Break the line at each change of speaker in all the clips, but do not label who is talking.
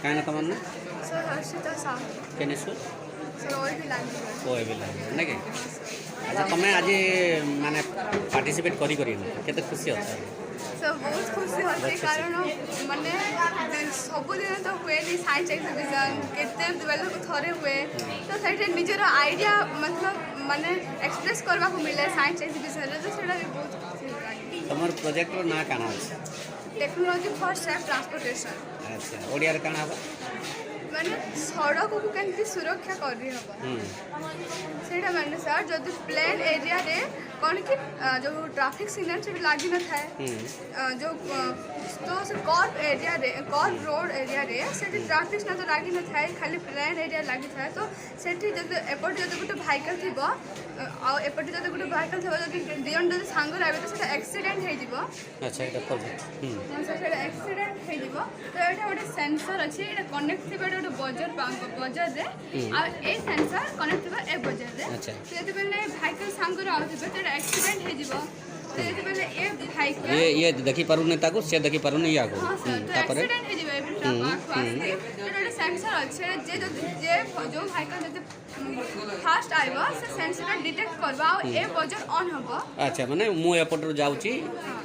क्या ना तुम
सर हर्षिता साहू
केनेसु
सर
कोई भी लगे ना कि अच्छा तुम्हें आज माने पार्टिसिपेट करी केते खुशी अच्छा
सर बहुत खुशी होती कारण माने सबुदिन तो हुए साइंस एग्जिबिशन केते बेल थरे हुए तो से निजर आइडिया मतलब माने एक्सप्रेस करबा को मिले साइंस एग्जिबिशन तो सेटा भी बहुत खुशी लगे
तुम प्रोजेक्ट ना काना अछि
टेक्नोलॉजी फॉर सेफ ट्रांसपोर्टेशन
अच्छा ओडिया रे काना
माने सड़क को केमती सुरक्षा करी हबो सेटा माने सर जदि प्लेन एरिया रे कौन कि जो ट्रैफिक सिग्नल से लागी न थाए जो तो से कॉर्प एरिया रे कॉर्प रोड एरिया रे से ट्रैफिक न तो लागी न थाए खाली प्लेन एरिया लागी थाए तो सेठी जदि एपट जदि गुटे व्हीकल थिबो आ एपट जदि गुटे व्हीकल थिबो जदि दियन जदि सांग आबे तो सेटा एक्सीडेंट हे जिवो
अच्छा एटा प्रोजेक्ट
सेटा एक्सीडेंट हे जिवो तो एटा गोटे सेंसर अछि एटा कनेक्ट थिबा गोटे बजर रे आ ए सेंसर कनेक्ट थिबा ए बजर रे
अच्छा
सेति बेले व्हीकल सांग आउथिबे तो एक्सीडेंट हे जिवो सेति बेले ए व्हीकल
ये देखि पारुने ताको से देखि पारुने या को
तापर एक्सीडेंट हे जिवो ए ट्रक सेंसर अच्छे जे जो व्हीकल जदि फास्ट आइबो से सेंसर डिटेक्ट करबा ए बजर ऑन हबो
अच्छा माने मु एपट जाउची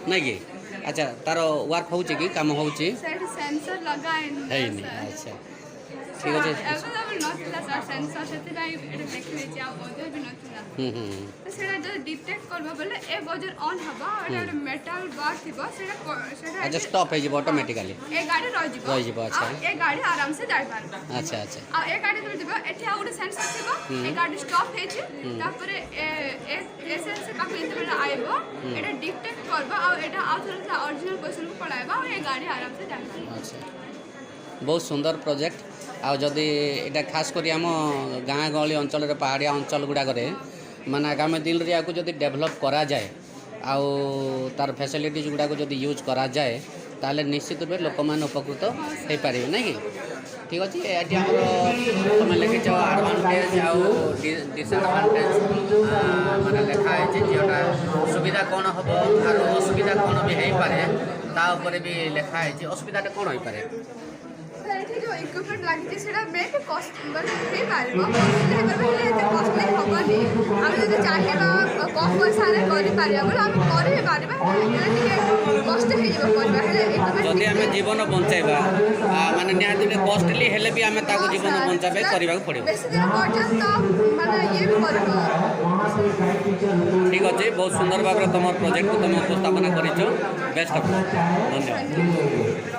नै कि अच्छा तार वर्क होउची कि काम होउची
सेट सेंसर लगाइन
है नि अच्छा ठीक अछि
अवेलेबल नथिला सर सेंसर सेति भाई एटा देखले छी आ बजर भी नथिला तो सेटा जो डिटेक्ट करबा बोले ए बजर ऑन हबा एटा मेटल बार थिबो सेटा
अच्छा स्टॉप हे जिवो ऑटोमेटिकली
ए गाड़ी रह जिवो
अच्छा
ए गाड़ी आराम से जाय पारबा
अच्छा अच्छा
आ ए गाड़ी तो जिवो एठी आ गुटे सेंसर थिबो ए गाड़ी स्टॉप हे छी तापर ए सेंसर का पेज बेला आइबो एटा डिटेक्ट करबा आ एटा आउथर ओरिजिनल पोजीशन को पळाइबा ए गाड़ी आराम से जाय पारबा
अच्छा बहुत सुंदर प्रोजेक्ट आ जदि एटा खास करी आम गाँ गहली अंचल पहाड़िया अंचल गुड़ाक माने आगामी दिन रे आपको जदि डेवलप करा जाए आउ तार फैसिलिटीज गुड़ाक जदि यूज करा जाए ताले निश्चित रूप लोक मैंने उपकृत हो पारे ना कि ठीक अच्छे ये तुम लिखिच आडभांटेज आउ डिसएडभांटेज माने लिखाई जोटा सुविधा कौन हम आर असुविधा कौन भी हो पारे ता ऊपर भी लिखाई असुविधा कौन हो पारे
जो इक्विपमेंट लगी सेटा बेट कॉस्ट मतलब हे पारबो एते कॉस्टली होबनी हम जदि चाहिबा कम पैसा रे करि पारिबा बोले हम करि पारिबा एते कॉस्ट हे जिवो करबा हेले इक्विपमेंट जदि हम जीवन बंचाइबा माने निहाती कॉस्टली हेले भी हम ताको जीवन बंचाबे करबा को पड़िबो बेसी दिन पर्यंत माने ये भी करबो ठीक अछि बहुत सुंदर भाबरे तुम प्रोजेक्ट को तुम उपस्थापन करिछो बेस्ट ऑफ धन्यवाद।